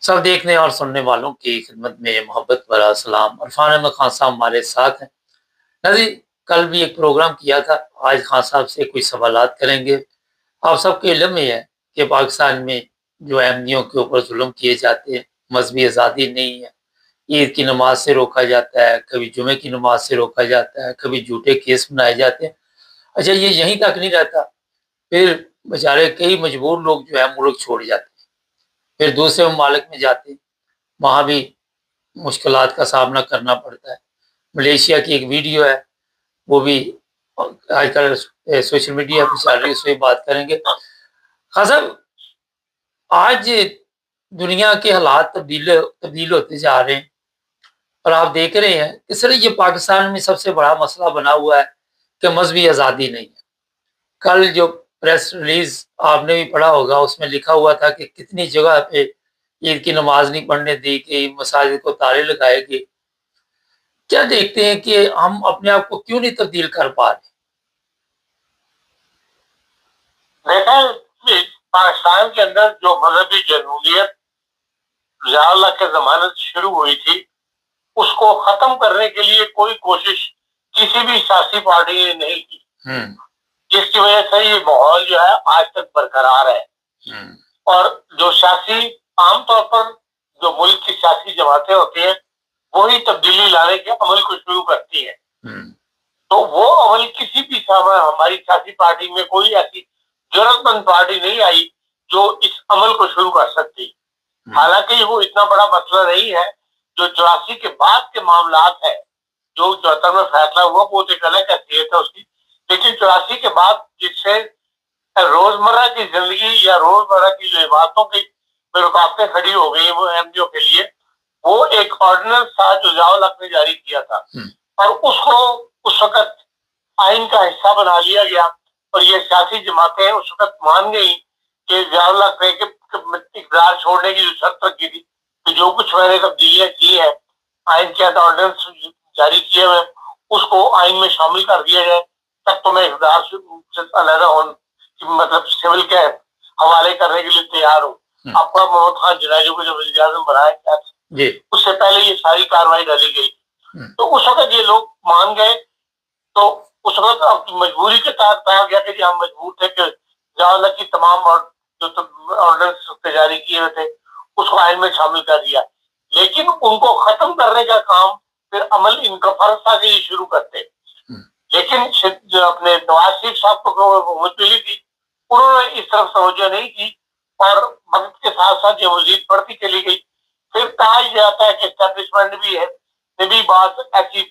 سب دیکھنے اور سننے والوں کی خدمت میں محبت بھرا سلام۔ عرفان احمد خان صاحب ہمارے ساتھ ہیں۔ ناظرین، کل بھی ایک پروگرام کیا تھا، آج خان صاحب سے کوئی سوالات کریں گے۔ آپ سب کے علم میں ہے کہ پاکستان میں جو احمدیوں کے اوپر ظلم کیے جاتے ہیں، مذہبی آزادی نہیں ہے، عید کی نماز سے روکا جاتا ہے، کبھی جمعے کی نماز سے روکا جاتا ہے، کبھی جھوٹے کیس بنائے جاتے ہیں۔ اچھا، یہ یہیں تک نہیں رہتا، پھر بیچارے کئی مجبور لوگ جو ہے ملک چھوڑ جاتے ہیں، پھر دوسرے ممالک میں جاتے ہیں، وہاں بھی مشکلات کا سامنا کرنا پڑتا ہے۔ ملیشیا کی ایک ویڈیو ہے، وہ بھی آج کل سوشل میڈیا پہ چل رہی ہے، اس پہ بات کریں گے۔ خان صاحب، آج دنیا کے حالات تبدیل ہوتے جا رہے ہیں، اور آپ دیکھ رہے ہیں کہ سر یہ پاکستان میں سب سے بڑا مسئلہ بنا ہوا ہے کہ مذہبی آزادی نہیں ہے۔ کل جو پریس ریلیز آپ نے بھی پڑھا ہوگا، اس میں لکھا ہوا تھا کہ کتنی جگہ پہ عید کی نماز نہیں پڑھنے دی گئی، مساجد کو تالے لگائے گئے۔ کیا دیکھتے ہیں کہ ہم اپنے آپ کو کیوں نہیں تبدیل کر پا رہے؟ دیکھیں، پاکستان کے اندر جو مذہبی جمہوریت ضیاء اللہ کے زمانے سے شروع ہوئی تھی، اس کو ختم کرنے کے لیے کوئی کوشش کسی بھی سیاسی پارٹی نے نہیں کی، جس کی وجہ سے یہ ماحول جو ہے آج تک برقرار ہے۔ اور جو سیاسی عام طور پر جو ملک کی سیاسی جماعتیں ہوتی ہیں، وہی تبدیلی لانے کے عمل کو شروع کرتی ہیں۔ تو وہ عمل کسی بھی ہماری سیاسی پارٹی میں کوئی ایسی ضرورت مند پارٹی نہیں آئی جو اس عمل کو شروع کر سکتی۔ حالانکہ وہ اتنا بڑا مسئلہ نہیں ہے، جو 84 کے بعد کے معاملات ہے، جو 74 میں فیصلہ ہوا وہ ایک الگ حیثیت ہے اس کی، لیکن 84 کے بعد جس سے روزمرہ کی زندگی یا روزمرہ کی جو عبادتوں کی رکاوٹیں کھڑی ہو گئی وہ احمدیوں کے لیے، وہ ایک آرڈیننس تھا جو ضیاء الحق نے جاری کیا تھا، اور اس کو اس وقت آئین کا حصہ بنا لیا گیا، اور یہ سیاسی جماعتیں اس وقت مان گئی کہ ضیاء الحق نے اقتدار چھوڑنے کی جو شرط رکھی تھی کہ جو کچھ میں نے تبدیلیاں کی ہیں آئین کے آرڈیننس جاری کیے ہوئے، اس کو آئین میں شامل کر دیا جائے، تب تو میں اقتدار سے علیحدہ ہونے مطلب سول کے حوالے کرنے کے لیے تیار ہوں۔ آپ کا محمد خان جناجو کو جب وزیر اعظم بنایا اس سے پہلے یہ ساری کاروائی ڈالی گئی، تو اس وقت یہ لوگ مان گئے۔ تو اس وقت مجبوری کے تحت کہا گیا کہ ہم مجبور تھے کہ ضیاء اللہ کی تمام جو آرڈیننس جاری کیے ہوئے تھے اس کو آئین میں شامل کر دیا، لیکن ان کو ختم کرنے کا کام پھر عمل ان کا فرض تھا کہ یہ شروع کرتے، لیکن جو اپنے نواز شریف صاحب کو حکومت ملی تھی انہوں نے اس طرف توجہ نہیں کی، اور وقت کے ساتھ ساتھ یہ مزید بڑھتی چلی گئی۔ پھر کہا جاتا ہے کہ اسٹیبلشمنٹ بھی ہے نے بھی بات ایسی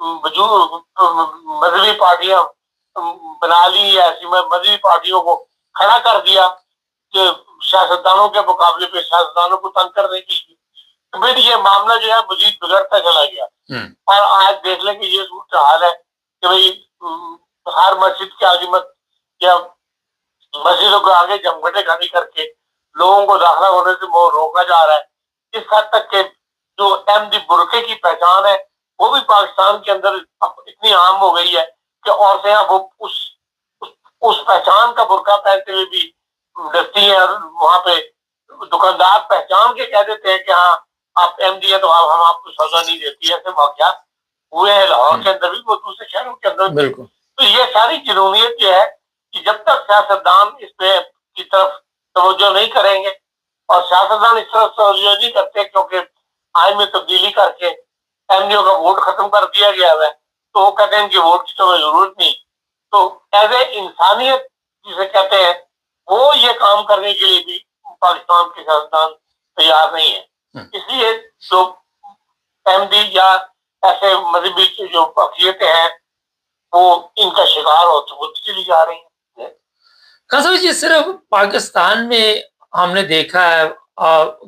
مذہبی پارٹیاں بنا لی، ایسی مذہبی پارٹیوں کو کھڑا کر دیا کہ سیاستدانوں کے مقابلے پہ سیاستدانوں کو تنگ کرنے کی، پھر یہ معاملہ جو ہے مزید بگڑتا چلا گیا۔ اور آج دیکھ لیں کہ یہ صورتحال ہے کہ بھئی ہر مسجد کی عظمت یا مسجدوں کے آگے جمگھٹے کھڑی کر کے لوگوں کو داخلہ ہونے سے روکا جا رہا ہے، اس حد تک کہ جو احمدی برقعے کی پہچان ہے وہ بھی پاکستان کے اندر اتنی عام ہو گئی ہے کہ عورتیں اب اس پہچان کا برقع پہنتے ہوئے بھی ڈرتی ہیں، اور وہاں پہ دکاندار پہچان کے کہہ دیتے ہیں کہ ہاں آپ احمدی ہیں تو ہم آپ کو سزا نہیں دیتی۔ ایسے واقعات ہوئے ہیں لاہور کے اندر بھی، وہ دوسرے شہروں کے اندر بھی۔ تو یہ ساری جنونیت جو ہے کہ جب تک سیاستدان اس پہ کی طرف توجہ نہیں کریں گے، اور سیاستدان اس طرف توجہ نہیں کرتے کیونکہ آئین میں تبدیلی کر کے احمدیوں کا ووٹ ختم کر دیا گیا ہے، تو وہ کہتے ہیں کہ ووٹ کی تو ضرورت نہیں، تو ایز اے انسانیت جسے کہتے ہیں وہ یہ کام کرنے کے لیے بھی پاکستان کے سیاستدان تیار نہیں ہے۔ اس لیے جو احمدی یا ایسے مذہبی جو اقلیتیں ہیں وہ ان کا شکار ہوتی چلی جا رہی ہیں۔ خان صاحب جی، صرف پاکستان میں ہم نے دیکھا ہے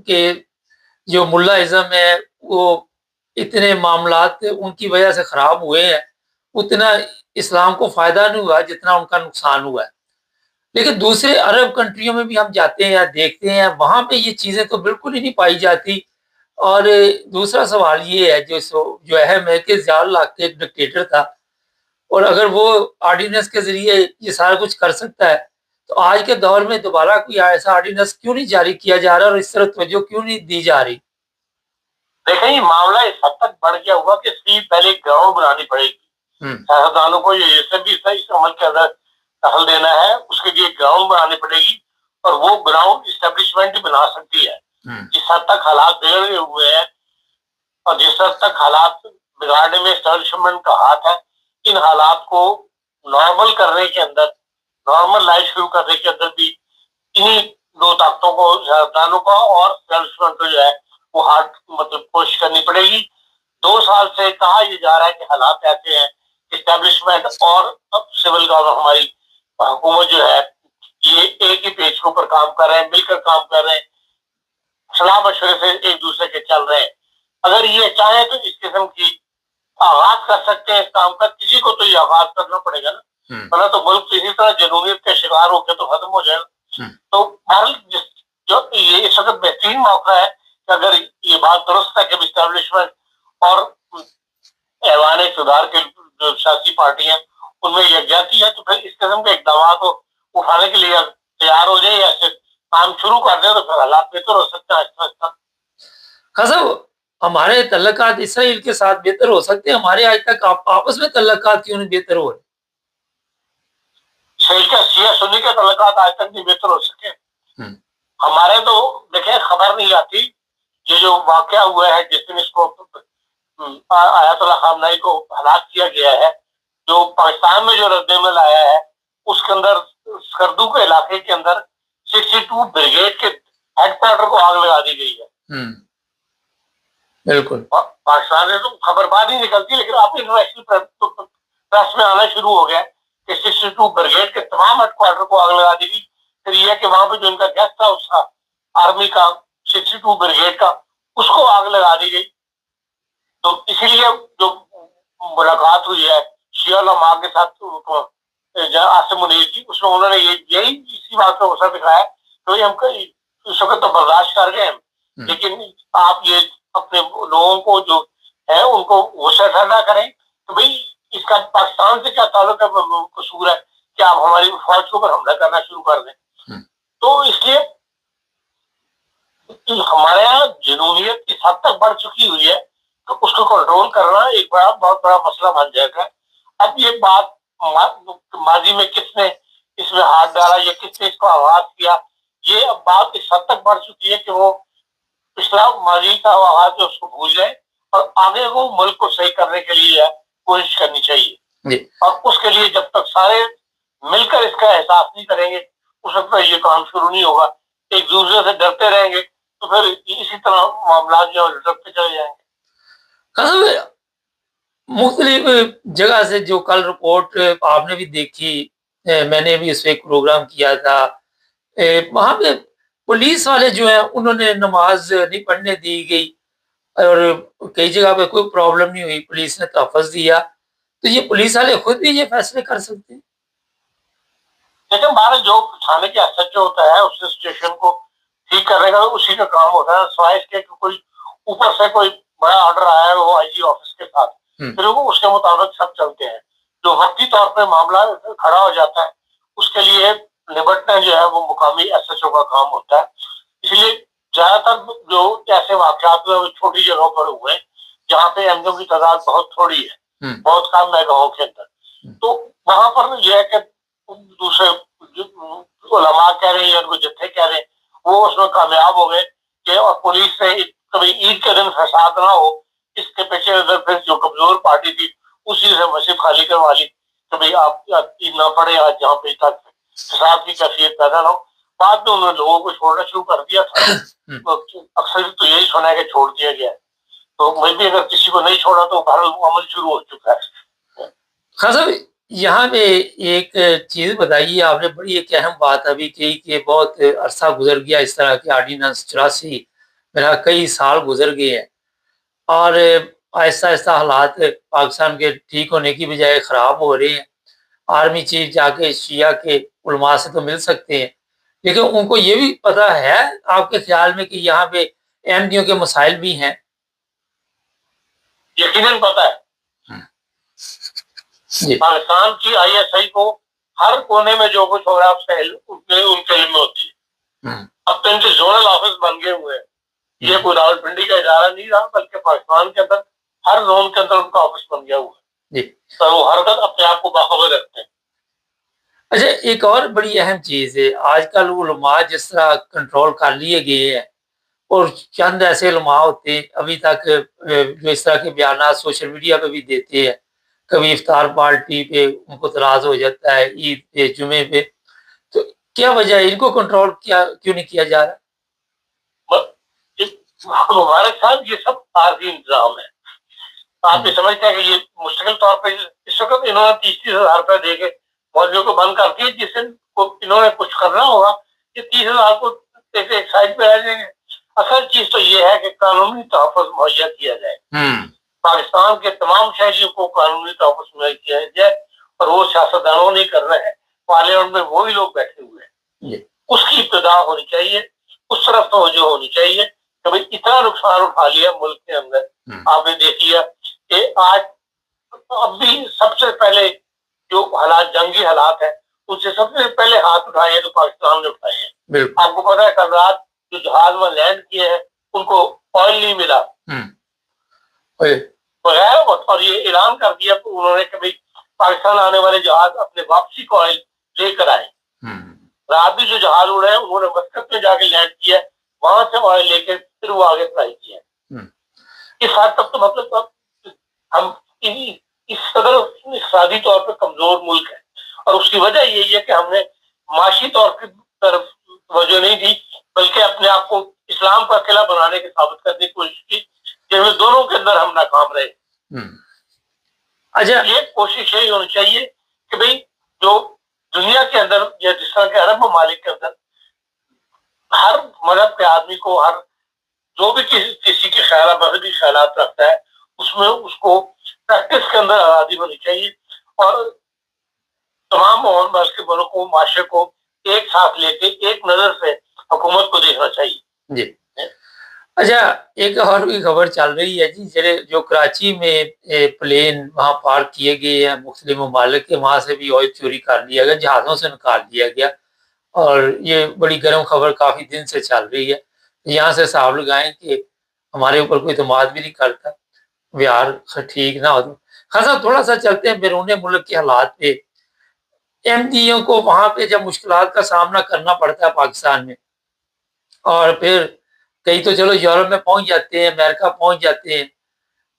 کہ جو ملا ازم ہے وہ اتنے معاملات ان کی وجہ سے خراب ہوئے ہیں، اتنا اسلام کو فائدہ نہیں ہوا جتنا ان کا نقصان ہوا ہے۔ لیکن دوسرے عرب کنٹریوں میں بھی ہم جاتے ہیں یا دیکھتے ہیں، وہاں پہ یہ چیزیں تو بالکل ہی نہیں پائی جاتی۔ اور دوسرا سوال یہ ہے جو اہم ہے کہ ضیاء الحق ایک ڈکٹیٹر تھا، اور اگر وہ آرڈیننس کے ذریعے یہ سارا کچھ کر سکتا ہے تو آج کے دور میں دوبارہ کوئی ایسا آرڈیننس کیوں نہیں جاری کیا جا رہا اور اس طرح توجہ کیوں نہیں دی جا رہی؟ دیکھیں یہ معاملہ اس حد تک بڑھ گیا ہوا کہ اس کی پہلے گراؤنڈ بنانی پڑے گی. سیاستدانوں کو یہ سے بھی اس عمل کے اندر دخل دینا ہے, اس کے لیے گراؤنڈ بنانی پڑے گی, اور وہ گراؤنڈ اسٹیبلشمنٹ بنا سکتی ہے. جس حد تک حالات بگڑے ہوئے ہیں اور جس حد تک حالات بگاڑنے میں اسٹیبلشمنٹ کا ہاتھ ہے, ان حالات کو نارمل کرنے کے اندر, نارمل لائف شروع کرنے کے اندر بھی انہی دو طاقتوں کو, سیاستدانوں کا اور اسٹیبلشمنٹ کو جو ہے وہ ہارڈ مطلب کوشش کرنی پڑے گی. 2 سال سے کہا یہ جا رہا ہے کہ حالات ایسے ہیں, اسٹیبلشمنٹ اور سول گورنمنٹ ہماری حکومت جو ہے یہ ایک ہی پیج کے اوپر کام کر رہے ہیں, مل کر کام کر رہے ہیں, صلاح مشورے سے ایک دوسرے کے چل رہے ہیں. اگر یہ چاہیں تو اس قسم کی آغاز کر سکتے ہیں اس کام کا, کسی کو تو یہ آغاز کرنا پڑے گا نا, ورنہ تو ملک اسی طرح جنوبیت کے شکار ہو کے تو ختم ہو جائے گا. تو جو یہ اس وقت بہترین موقع ہے کہ اگر یہ بات درست ہے کہ اسٹیبلشمنٹ اور ایوان اقتدار کے جو سیاسی پارٹی ہیں ان میں یکجہتی ہے, تو پھر اس قسم کے اقدامات کو اٹھانے کے لیے تیار ہو جائے یا کام شروع کر دیں تو پھر حالات بہتر ہو سکتے ہیں آہستہ آہستہ. خاصا ہمارے تعلقات اسرائیل کے ساتھ بہتر ہو سکتے ہیں, ہمارے آج تک آپس میں تعلقات کیوں نہیں بہتر ہو رہے؟ شیعہ سنی کے تعلقات آج تک نہیں بہتر ہو سکے. ہمارے تو دیکھیں خبر نہیں آتی, یہ جو واقعہ ہوا ہے جس دن اس کو آیت اللہ خامنہئی کو ہلاک کیا گیا ہے, جو پاکستان میں جو رد عمل آیا ہے اس کے اندر سکردو کے علاقے کے اندر 62 بریگیڈ کے ہیڈ کوارٹر کو آگ لگا دی گئی ہے. بالکل پاکستان سے تو خبر بعد ہی نکلتی, لیکن آپ انٹرنیشنل پریس میں آنا شروع ہو گیا کہ 62 بریگیڈ کے تمام ہیڈ کوارٹر کو آگ لگا دی گئی. پھر یہ کہ وہاں پہ جو ان کا گیسٹ تھا اس کا آرمی کا 62 بریگیڈ کا, اس کو آگ لگا دی گئی. تو اسی لیے جو ملاقات ہوئی ہے شیعہ علماء کے ساتھ عاصم منیر کی, اس میں انہوں نے یہی اسی بات پہ غصہ دکھایا کہ ہم اس وقت تو برداشت کر گئے, لیکن آپ یہ اپنے لوگوں کو جو ہے ان کو غصہ ٹھنڈا کریں تو بھئی اس کا پاکستان سے کیا تعلق ہے, قصور ہے کہ آپ ہماری فوج کے اوپر حملہ کرنا شروع کر دیں. تو اس لیے ہمارے یہاں جنونیت اس حد تک بڑھ چکی ہوئی ہے کہ اس کو کنٹرول کرنا ایک بہت بڑا مسئلہ بن جائے گا. اب یہ بات ماضی میں کس نے اس میں ہاتھ ڈالا یا کس نے اس کو آغاز کیا, یہ اب بات اس حد تک بڑھ چکی ہے کہ وہ پچھلا ماضی کا آغاز جو اس کو بھول جائے اور آگے وہ ملک کو صحیح کرنے کے لیے کوشش کرنی چاہیے. اور اس کے لیے جب تک سارے مل کر اس کا احساس نہیں کریں گے اس وقت یہ کام شروع نہیں ہوگا. ایک دوسرے سے ڈرتے رہیں گے تو پھر اسی طرح معاملات جو لٹکتے چلے جائیں گے. مختلف جگہ سے جو کل رپورٹ آپ نے بھی دیکھی, میں نے بھی اس پہ ایک پروگرام کیا تھا, وہاں پہ پولیس والے جو ہیں انہوں نے نماز نہیں پڑھنے دی گئی اور کئی جگہ پہ کوئی پرابلم نہیں ہوئی, پولیس نے تحفظ دیا. تو یہ پولیس والے خود بھی یہ فیصلے کر سکتے ہیں؟ لیکن ہمارا جو تھانے کے ایس ایچ او ہوتا ہے اس اسٹیشن کو ٹھیک کرنے کا اسی کا کام ہوتا ہے, سوائے اس کے کوئی اوپر سے کوئی بڑا آرڈر آیا ہے وہ آئی جی آفس کے ساتھ, پھر وہ اس کے مطابق سب چلتے ہیں. جو وقتی طور پہ معاملہ کھڑا ہو جاتا ہے اس کے لیے نبٹنا جو ہے وہ مقامی ایس ایچ او کا کام ہوتا ہے. اس لیے زیادہ تر جو ایسے واقعات ہوئے وہ چھوٹی جگہوں پر ہوئے جہاں پہ ایم کی تعداد بہت تھوڑی ہے, بہت کم ہے گاؤں کے اندر. تو وہاں پر یہ ہے کہ دوسرے علماء کہہ رہے ہیں ان کو جتھے کہہ رہے ہیں وہ اس میں کامیاب ہو گئے کہ اور پولیس سے کبھی عید کے دن فساد نہ ہو, اس کے پیچھے نظر پھر جو کمزور پارٹی تھی اسی سے مسجد خالی کروا لی کہ بھئی آپ عید نہ پڑے آج جہاں پہ فساد کی کیفیت پیدا نہ ہو. بعد میں انہوں نے لوگوں کو چھوڑنا شروع کر دیا تھا, اکثر تو یہی سنا ہے کہ چھوڑ دیا گیا ہے. تو میں بھی اگر کسی کو نہیں چھوڑا تو بہرحال عمل شروع ہو چکا ہے. خان صاحب یہاں پہ ایک چیز بتائیے, آپ نے بڑی ایک اہم بات ابھی کہی کہ بہت عرصہ گزر گیا اس طرح کے آرڈیننس 84 میرا کئی سال گزر گئے ہیں اور آہستہ آہستہ حالات پاکستان کے ٹھیک ہونے کی بجائے خراب ہو رہے ہیں. آرمی چیف جا کے شیعہ کے علماء سے تو مل سکتے ہیں, لیکن ان کو یہ بھی پتہ ہے آپ کے خیال میں کہ یہاں پہ احمدیوں کے مسائل بھی ہیں؟ یقیناً پتہ ہے. پاکستان کی آئی ایس آئی کو ہر کونے میں جو کچھ ہو رہا ہے اس کا ان کے علم میں ہوتی ہے. اب تو ان کے زونل آفس بن گئے ہوئے ہیں. یہ کوئی راول پنڈی کا ادارہ نہیں رہا بلکہ پاکستان کے اندر ہر زون کے اندر ان کا آفس بن گیا ہوا ہے. تو وہ ہر وقت اپنے آپ کو باخبر رکھتے ہیں. اچھا ایک اور بڑی اہم چیز ہے، آج کل علماء جس طرح کنٹرول کر لیے گئے ہیں اور چند ایسے علماء ہوتے ہیں ابھی تک جو اس طرح کے بیانات سوشل میڈیا پہ بھی دیتے ہیں، کبھی افطار پارٹی پہ ان کو اعتراض ہو جاتا ہے، عید پہ، جمعے پہ، تو کیا وجہ ہے ان کو کنٹرول کیوں نہیں کیا جا رہا؟ مبارک صاحب یہ سب عارضی انتظام ہے. آپ یہ سمجھتے ہیں کہ یہ مستقل طور پہ اس وقت انہوں نے 30,000 روپے دے کے مولویوں کو بند کر دیا، جس دن انہوں نے کچھ کرنا ہوگا یہ 30,000 کو ایک سائڈ پہ رہ جائیں گے. اصل چیز تو یہ ہے کہ قانونی تحفظ مہیا کیا جائے. پاکستان کے تمام شہریوں کو قانونی تحفظ مہیا کیا جائے اور وہ سیاستدانوں نہیں کر رہے ہیں، پارلیمنٹ میں وہی لوگ بیٹھے ہوئے ہیں. اس کی ابتدا ہونی چاہیے، اس طرف توجہ ہونی چاہیے کہ بھائی اتنا نقصان اٹھا لیا ملک کے اندر. آپ نے دیکھیا کہ آج اب بھی سب سے پہلے جو حالات جنگی حالات ہیں ان سے سب سے پہلے ہاتھ اٹھائے ہیں تو پاکستان نے اٹھائے ہیں. آپ کو پتا ہے کل رات جو جہاز میں لینڈ کیے ہیں ان کو آئل نہیں ملا اور یہ اعلان کر دیا انہوں نے کہ بھائی پاکستان آنے والے جہاز اپنے واپسی کو آئل لے کر آئے. رات بھی جو جہاز اڑے ہیں انہوں نے مسقط میں جا کے لینڈ کیا، وہاں سے آئل لے کے پھر وہ آگے فلائی کیا. اس حد تک تو مطلب ہم اس قدر اقتصادی طور پہ کمزور ملک ہے اور اس کی وجہ یہی ہے کہ ہم نے معاشی طور کی طرف توجہ نہیں دی بلکہ اپنے آپ کو اسلام کا قلعہ بنانے کے ثابت کرنے کی کوشش کی، جس میں دونوں کے اندر ہم ناکام رہے. اچھا یہ کوشش یہی ہونی چاہیے کہ بھئی جو دنیا کے اندر یا جس طرح کے عرب ممالک کے اندر ہر مذہب کے آدمی کو ہر جو بھی کسی کے خیالات مذہبی خیالات رکھتا ہے اس میں اس کو پریکٹس کے اندر آزادی ہونی چاہیے اور تمام ملک کے ملکوں کو معاشرے کو ایک ساتھ لے کے ایک نظر سے حکومت کو دیکھنا چاہیے. جی اچھا ایک اور بھی خبر چل رہی ہے جی جو کراچی میں پلین وہاں پارک کیے گئے ہیں مختلف ممالک کے، وہاں سے بھی آئل چوری کر لیا گیا، جہازوں سے نکال دیا گیا اور یہ بڑی گرم خبر کافی دن سے چل رہی ہے. یہاں سے صاحب لگائیں کہ ہمارے اوپر کوئی اعتماد بھی نہیں کرتا، بہار ٹھیک نہ ہو تو خاصا تھوڑا سا چلتے ہیں بیرون ملک کے حالات پہ. احمدیوں کو وہاں پہ جب مشکلات کا سامنا کرنا پڑتا ہے پاکستان میں اور پھر کئی تو چلو یورپ میں پہنچ جاتے ہیں، امریکہ پہنچ جاتے ہیں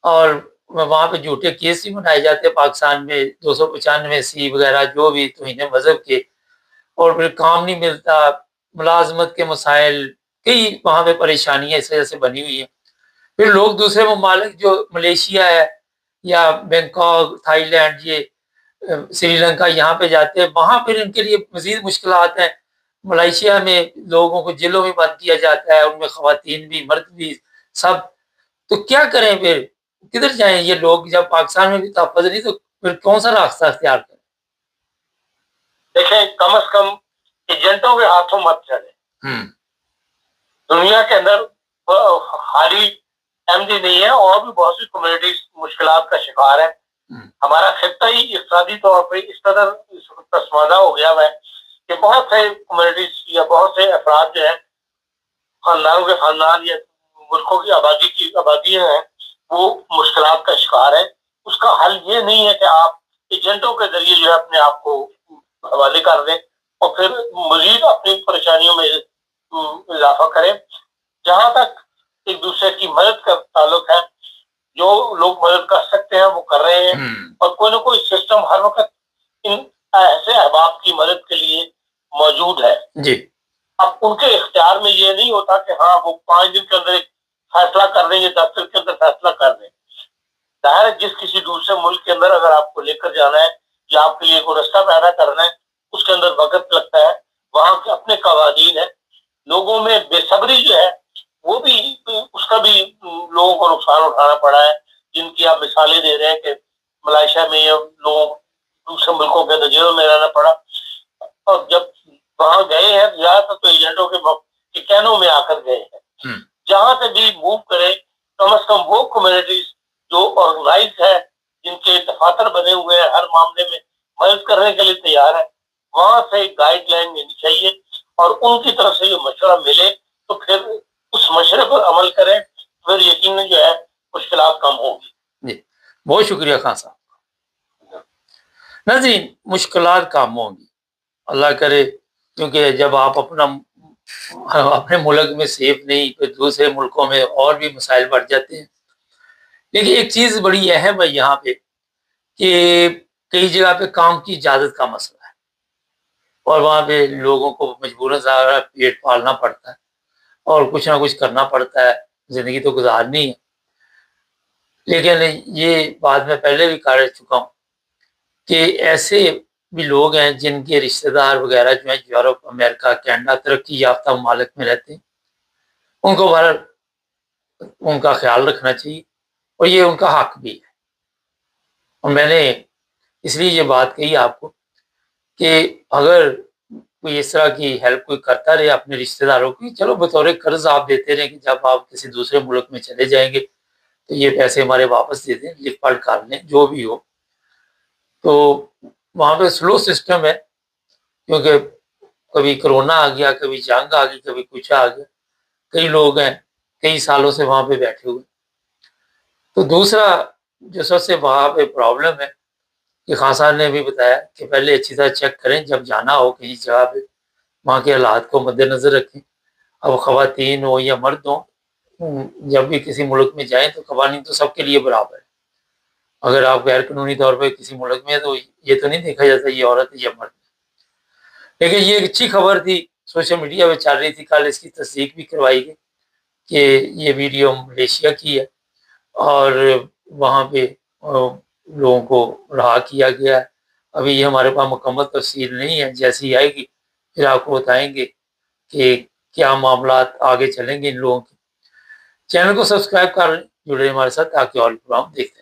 اور وہاں پہ جھوٹے کیس بھی منائے جاتے ہیں پاکستان میں 295C وغیرہ جو بھی توہین مذہب کے، اور پھر کام نہیں ملتا، ملازمت کے مسائل، کئی وہاں پہ پریشانیاں اس وجہ سے بنی ہوئی ہیں. پھر لوگ دوسرے ممالک جو ملیشیا ہے یا بینکاک، تھائی لینڈ، یہ سری لنکا، یہاں پہ جاتے ہیں، وہاں پھر ان کے لیے مزید مشکلات ہیں. ملائیشیا میں لوگوں کو جیلوں میں بند کیا جاتا ہے، ان میں خواتین بھی مرد بھی سب. تو کیا کریں پھر، کدھر جائیں یہ لوگ جب پاکستان میں بھی تحفظ نہیں تو پھر کون سا راستہ اختیار کریں؟ دیکھیں کم از کم ایجنٹوں کے ہاتھوں مت چلے. دنیا کے اندر خالی احمدی نہیں ہے اور بھی بہت سی کمیونٹیز مشکلات کا شکار ہے. ہمارا خطہ ہی اقتصادی طور پہ اس قدر پسماندہ ہو گیا ہے کہ بہت سے کمیونٹیز یا بہت سے افراد جو ہیں خاندانوں کے خاندان یا ملکوں کی آبادیاں ہیں وہ مشکلات کا شکار ہے. اس کا حل یہ نہیں ہے کہ آپ ایجنٹوں کے ذریعے جو ہے اپنے آپ کو حوالے کر دیں اور پھر مزید اپنی پریشانیوں میں اضافہ کریں. جہاں تک ایک دوسرے کی مدد کا تعلق ہے، جو لوگ مدد کر سکتے ہیں وہ کر رہے ہیں اور کوئی نہ کوئی سسٹم ہر وقت ان ایسے احباب کی مدد کے لیے موجود ہے. جی اب ان کے اختیار میں یہ نہیں ہوتا کہ ہاں وہ 5 دن کے اندر ایک فیصلہ کر دیں گے، 10 دن کے اندر فیصلہ کر دیں. ظاہر ہے جس کسی دوسرے ملک کے اندر اگر آپ کو لے کر جانا ہے یا آپ کے لیے کوئی رستہ پیدا کرنا ہے اس کے اندر وقت لگتا ہے، وہاں کے اپنے قوانین ہیں. لوگوں میں بے صبری جو ہے وہ بھی اس کا بھی لوگوں کو نقصان اٹھانا پڑا ہے، جن کی آپ مثالیں دے رہے ہیں کہ ملائیشیا میں لوگوں دوسرے ملکوں کے جیلوں میں رہنا پڑا. اور جب وہاں گئے ہیں زیادہ تر تو ایجنٹوں کے کہنوں میں آ کر گئے ہیں. جہاں سے بھی موو کرے کم از کم وہ کمیونٹیز جو آرگنائز ہے، جن کے دفاتر بنے ہوئے ہیں، ہر معاملے میں مدد کرنے کے لیے تیار ہے، وہاں سے ایک گائیڈ لائن دینی چاہیے اور ان کی طرف سے جو مشورہ ملے تو پھر اس مشورے پر عمل کریں، پھر یقیناً جو ہے مشکلات کم ہوں گی۔ جی بہت شکریہ خان صاحب۔ ناظرین، مشکلات کم ہوں گی اللہ کرے، کیونکہ جب آپ اپنے ملک میں سیف نہیں تو دوسرے ملکوں میں اور بھی مسائل بڑھ جاتے ہیں۔ لیکن ایک چیز بڑی اہم ہے یہاں پہ کہ کئی جگہ پہ کام کی اجازت کا مسئلہ ہے اور وہاں پہ لوگوں کو مجبوراً پیٹ پالنا پڑتا ہے اور کچھ نہ کچھ کرنا پڑتا ہے، زندگی تو گزارنی ہے۔ لیکن یہ بات میں پہلے بھی کر چکا ہوں کہ ایسے بھی لوگ ہیں جن کے رشتہ دار وغیرہ جو ہیں یورپ، امریکہ، کینیڈا، ترقی یافتہ ممالک میں رہتے ہیں، ان کو ان کا خیال رکھنا چاہیے اور یہ ان کا حق بھی ہے۔ اور میں نے اس لیے یہ بات کہی آپ کو کہ اگر کوئی اس طرح کی ہیلپ کوئی کرتا رہے اپنے رشتہ داروں کی، چلو بطور قرض آپ دیتے رہیں کہ جب آپ کسی دوسرے ملک میں چلے جائیں گے تو یہ پیسے ہمارے واپس دے دیں، لکھ پڑھ کر لیں، جو بھی ہو۔ تو وہاں پہ سلو سسٹم ہے، کیونکہ کبھی کرونا آ گیا، کبھی جنگ آ گئی، کبھی کچھ آ گیا، کئی لوگ ہیں کئی سالوں سے وہاں پہ بیٹھے ہوئے۔ تو دوسرا جو سب سے وہاں پہ پرابلم ہے کہ خان صاحب نے بھی بتایا کہ پہلے اچھی طرح چیک کریں جب جانا ہو کسی جگہ پہ، وہاں کے حالات کو مد نظر رکھیں۔ اب خواتین ہو یا مرد ہوں، جب بھی کسی ملک میں جائیں تو قوانین تو سب کے لیے برابر ہے۔ اگر آپ غیر قانونی طور پہ کسی ملک میں ہیں تو یہ تو نہیں دیکھا جاتا یہ عورت ہے یا مرد ہے۔ لیکن یہ ایک اچھی خبر تھی، سوشل میڈیا پہ چل رہی تھی، کل اس کی تصدیق بھی کروائی گئی کہ یہ ویڈیو ملیشیا کی ہے اور وہاں پہ لوگوں کو رہا کیا گیا ہے۔ ابھی یہ ہمارے پاس مکمل تفصیل نہیں ہے، جیسی آئے گی پھر آپ کو بتائیں گے کہ کیا معاملات آگے چلیں گے ان لوگوں کے۔ چینل کو سبسکرائب کر لیں، جڑے ہمارے ساتھ تاکہ اور پروگرام دیکھتے ہیں۔